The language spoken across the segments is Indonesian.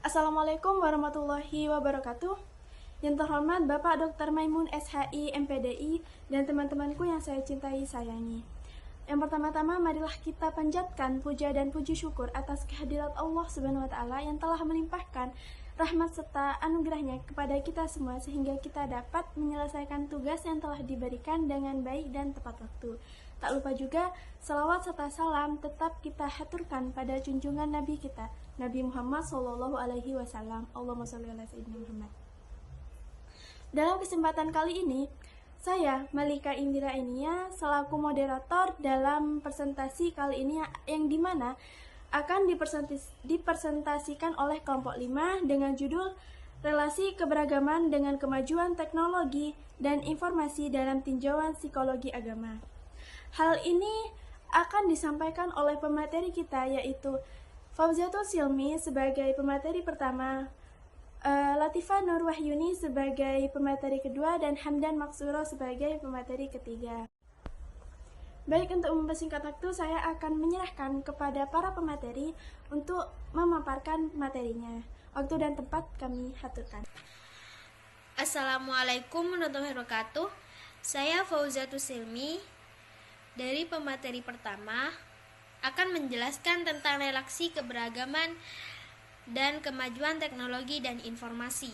Assalamualaikum warahmatullahi wabarakatuh. Yang terhormat Bapak Dr. Maimun SHI MPDI dan teman-temanku yang saya cintai sayangi. Yang pertama-tama marilah kita panjatkan puja dan puji syukur atas kehadirat Allah Subhanahu wa taala yang telah melimpahkan rahmat serta anugerahnya kepada kita semua sehingga kita dapat menyelesaikan tugas yang telah diberikan dengan baik dan tepat waktu. Tak lupa juga salawat serta salam tetap kita haturkan pada junjungan Nabi kita, Nabi Muhammad SAW. Allahumma sholli ala sayyidina Muhammad. Dalam kesempatan kali ini, saya Malika Indira Enia selaku moderator dalam presentasi kali ini yang dimana akan dipresentasikan oleh kelompok 5 dengan judul Relasi Keberagaman dengan Kemajuan Teknologi dan Informasi dalam Tinjauan Psikologi Agama. Hal ini akan disampaikan oleh pemateri kita yaitu Fauziatul Silmi sebagai pemateri pertama, Latifah Nur Wahyuni sebagai pemateri kedua, dan Hamdan Maksuro sebagai pemateri ketiga. Baik, untuk mempersingkat waktu, saya akan menyerahkan kepada para pemateri untuk memaparkan materinya. Waktu dan tempat kami haturkan. Assalamualaikum warahmatullahi wabarakatuh. Saya Fauziatul Silmi dari pemateri pertama akan menjelaskan tentang relasi keberagaman dan kemajuan teknologi dan informasi.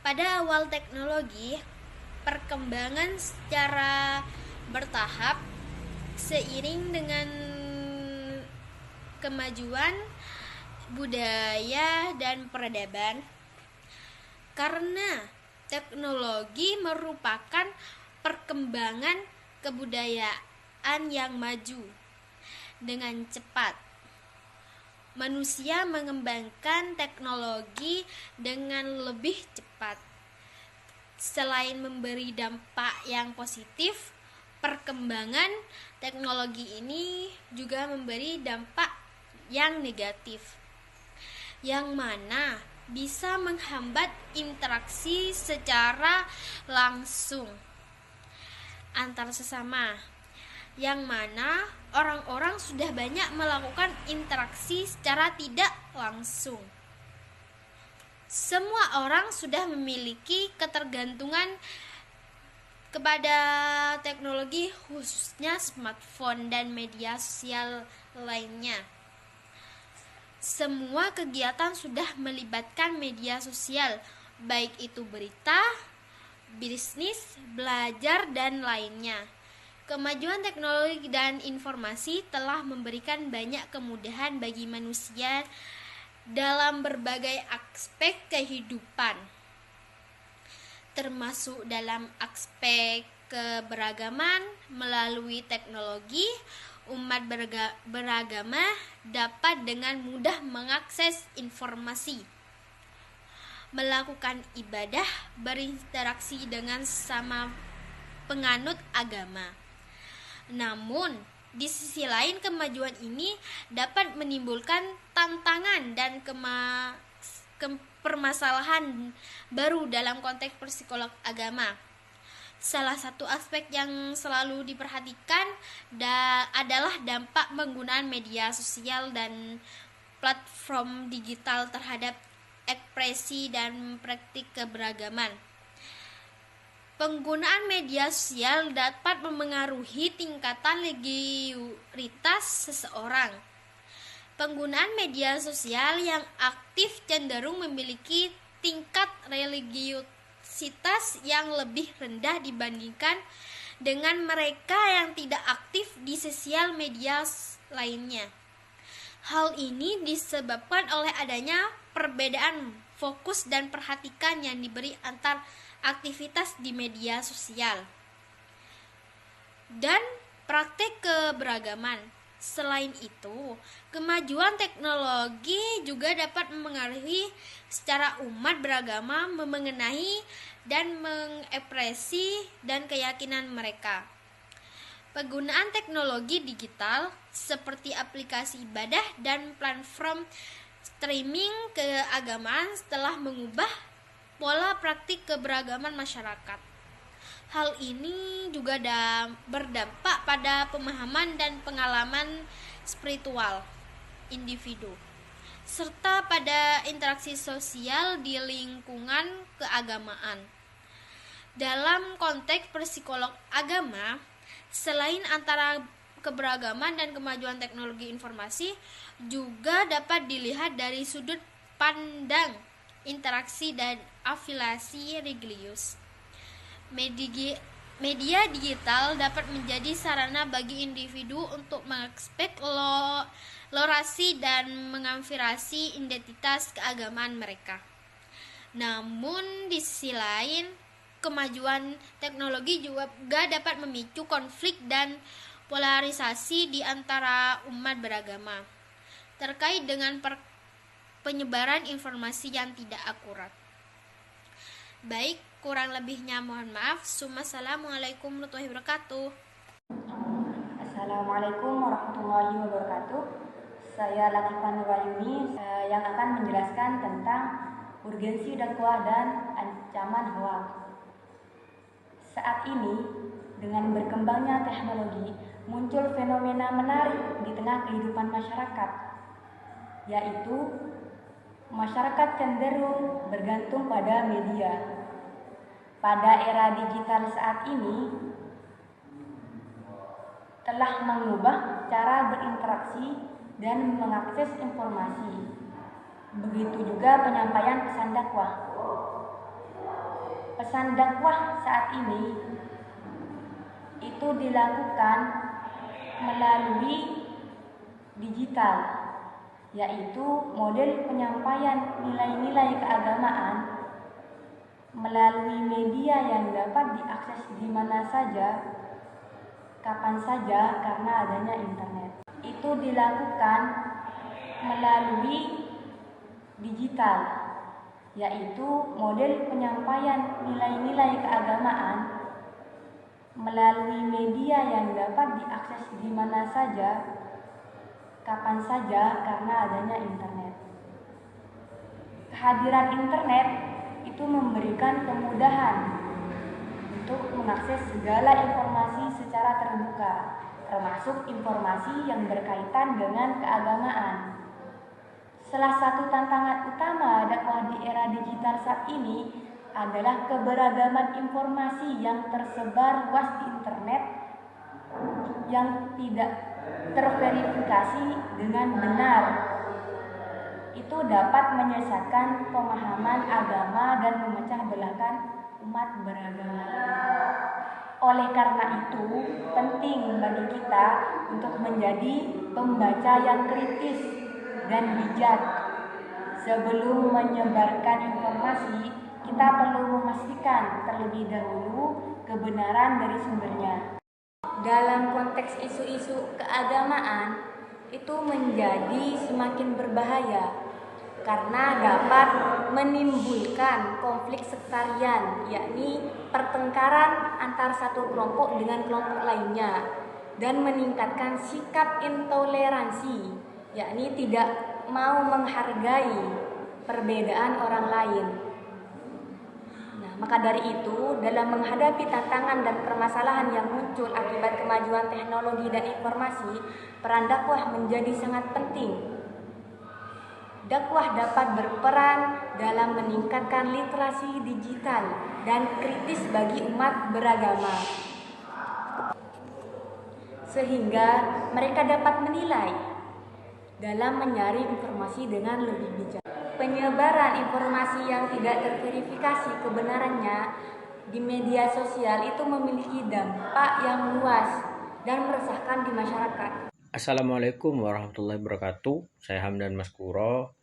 Pada awal teknologi, perkembangan secara bertahap seiring dengan kemajuan budaya dan peradaban. Karena teknologi merupakan perkembangan kebudayaan yang maju dengan cepat. Manusia mengembangkan teknologi dengan lebih cepat. Selain memberi dampak yang positif, perkembangan teknologi ini juga memberi dampak yang negatif, yang mana bisa menghambat interaksi secara langsung antar sesama, yang mana orang-orang sudah banyak melakukan interaksi secara tidak langsung. Semua orang sudah memiliki ketergantungan kepada teknologi, khususnya smartphone dan media sosial lainnya. Semua kegiatan sudah melibatkan media sosial, baik itu berita, bisnis, belajar, dan lainnya. Kemajuan teknologi dan informasi telah memberikan banyak kemudahan bagi manusia dalam berbagai aspek kehidupan, termasuk dalam aspek keberagaman. Melalui teknologi, umat beragama dapat dengan mudah mengakses informasi, melakukan ibadah, berinteraksi dengan sesama penganut agama. Namun, di sisi lain kemajuan ini dapat menimbulkan tantangan dan permasalahan baru dalam konteks psikolog agama. Salah satu aspek yang selalu diperhatikan adalah dampak penggunaan media sosial dan platform digital terhadap ekspresi dan praktik keberagaman. Penggunaan media sosial dapat memengaruhi tingkatan religiusitas seseorang. Penggunaan media sosial yang aktif cenderung memiliki tingkat religiusitas yang lebih rendah dibandingkan dengan mereka yang tidak aktif di sosial media lainnya. Hal ini disebabkan oleh adanya perbedaan fokus dan perhatian yang diberi antar aktivitas di media sosial dan praktek keberagaman. Selain itu, kemajuan teknologi juga dapat mempengaruhi secara umat beragama mengenai dan mengekspresi dan keyakinan mereka. Penggunaan teknologi digital seperti aplikasi ibadah dan platform streaming keagamaan telah mengubah pola praktik keberagaman masyarakat. Hal ini juga berdampak pada pemahaman dan pengalaman spiritual individu. serta pada interaksi sosial di lingkungan keagamaan. Dalam konteks psikolog agama, selain antara keberagaman dan kemajuan teknologi informasi, juga dapat dilihat dari sudut pandang interaksi dan afiliasi religius. Media digital dapat menjadi sarana bagi individu untuk mengeksplorasi dan mengafirmasi identitas keagamaan mereka. Namun di sisi lain, kemajuan teknologi juga dapat memicu konflik dan polarisasi di antara umat beragama terkait dengan penyebaran informasi yang tidak akurat. Baik, kurang lebihnya mohon maaf. Assalamualaikum warahmatullahi wabarakatuh. Assalamualaikum warahmatullahi wabarakatuh. Saya Latifah Nurayuni yang akan menjelaskan tentang urgensi dakwah dan ancaman hoak. Saat ini, dengan berkembangnya teknologi, muncul fenomena menarik di tengah kehidupan masyarakat, yaitu masyarakat cenderung bergantung pada media. Pada era digital saat ini, telah mengubah cara berinteraksi dan mengakses informasi. Begitu juga penyampaian pesan dakwah. Pesan dakwah saat ini itu dilakukan melalui digital, yaitu model penyampaian nilai-nilai keagamaan melalui media yang dapat diakses di mana saja, kapan saja karena adanya internet. Itu dilakukan melalui digital, yaitu model penyampaian nilai-nilai keagamaan melalui media yang dapat diakses di mana saja, kapan saja karena adanya internet. Kehadiran internet itu memberikan kemudahan untuk mengakses segala informasi secara terbuka, termasuk informasi yang berkaitan dengan keagamaan. Salah satu tantangan utama dakwah di era digital saat ini adalah keberagaman informasi yang tersebar luas di internet yang tidak terverifikasi dengan benar. Itu dapat menyesatkan pemahaman agama dan memecah belahkan umat beragama. Oleh karena itu, penting bagi kita untuk menjadi pembaca yang kritis dan bijak. Sebelum menyebarkan informasi, kita perlu memastikan terlebih dahulu kebenaran dari sumbernya. Dalam konteks isu-isu keagamaan, itu menjadi semakin berbahaya karena dapat menimbulkan konflik sektarian, yakni pertengkaran antar satu kelompok dengan kelompok lainnya, dan meningkatkan sikap intoleransi, yakni tidak mau menghargai perbedaan orang lain. Maka dari itu, dalam menghadapi tantangan dan permasalahan yang muncul akibat kemajuan teknologi dan informasi, peran dakwah menjadi sangat penting. Dakwah dapat berperan dalam meningkatkan literasi digital dan kritis bagi umat beragama, sehingga mereka dapat menilai dalam menyaring informasi dengan lebih bijak. Penyebaran informasi yang tidak terverifikasi kebenarannya di media sosial itu memiliki dampak yang luas dan meresahkan di masyarakat. Assalamualaikum warahmatullahi wabarakatuh. Saya Hamdan Maskuro.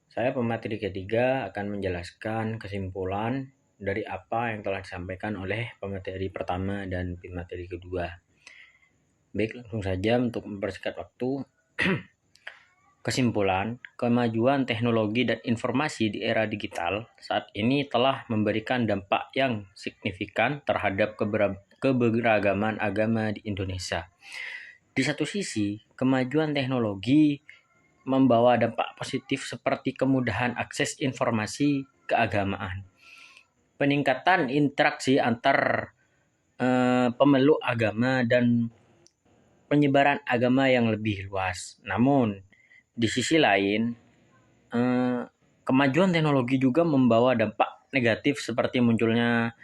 Saya pemateri ketiga akan menjelaskan kesimpulan dari apa yang telah disampaikan oleh pemateri pertama dan pemateri kedua. Baik, langsung saja untuk mempersingkat waktu. Kesimpulan, kemajuan teknologi dan informasi di era digital saat ini telah memberikan dampak yang signifikan terhadap keberagaman agama di Indonesia. Di satu sisi, kemajuan teknologi membawa dampak positif seperti kemudahan akses informasi keagamaan, peningkatan interaksi antar pemeluk agama, dan penyebaran agama yang lebih luas. Namun, di sisi lain, kemajuan teknologi juga membawa dampak negatif seperti munculnya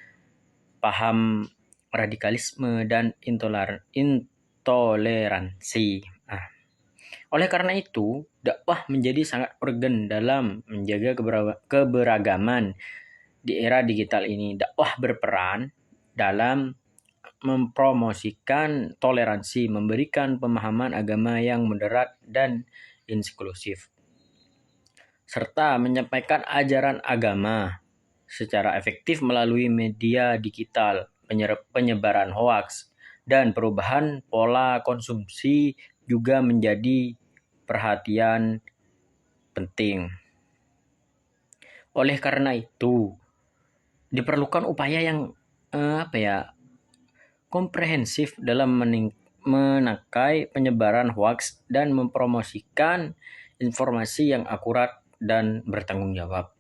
paham radikalisme dan intoleransi. Oleh karena itu, dakwah menjadi sangat urgen dalam menjaga keberagaman di era digital ini. Dakwah berperan dalam mempromosikan toleransi, memberikan pemahaman agama yang moderat dan inklusif, serta menyampaikan ajaran agama secara efektif melalui media digital. Penyebaran hoaks dan perubahan pola konsumsi juga menjadi perhatian penting. Oleh karena itu, diperlukan upaya yang komprehensif dalam menekai penyebaran hoaks dan mempromosikan informasi yang akurat dan bertanggung jawab.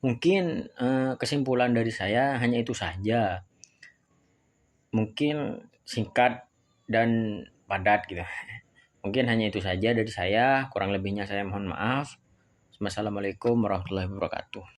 Mungkin kesimpulan dari saya hanya itu saja. Mungkin singkat dan padat gitu. Mungkin hanya itu saja dari saya. Kurang lebihnya saya mohon maaf. Wassalamualaikum warahmatullahi wabarakatuh.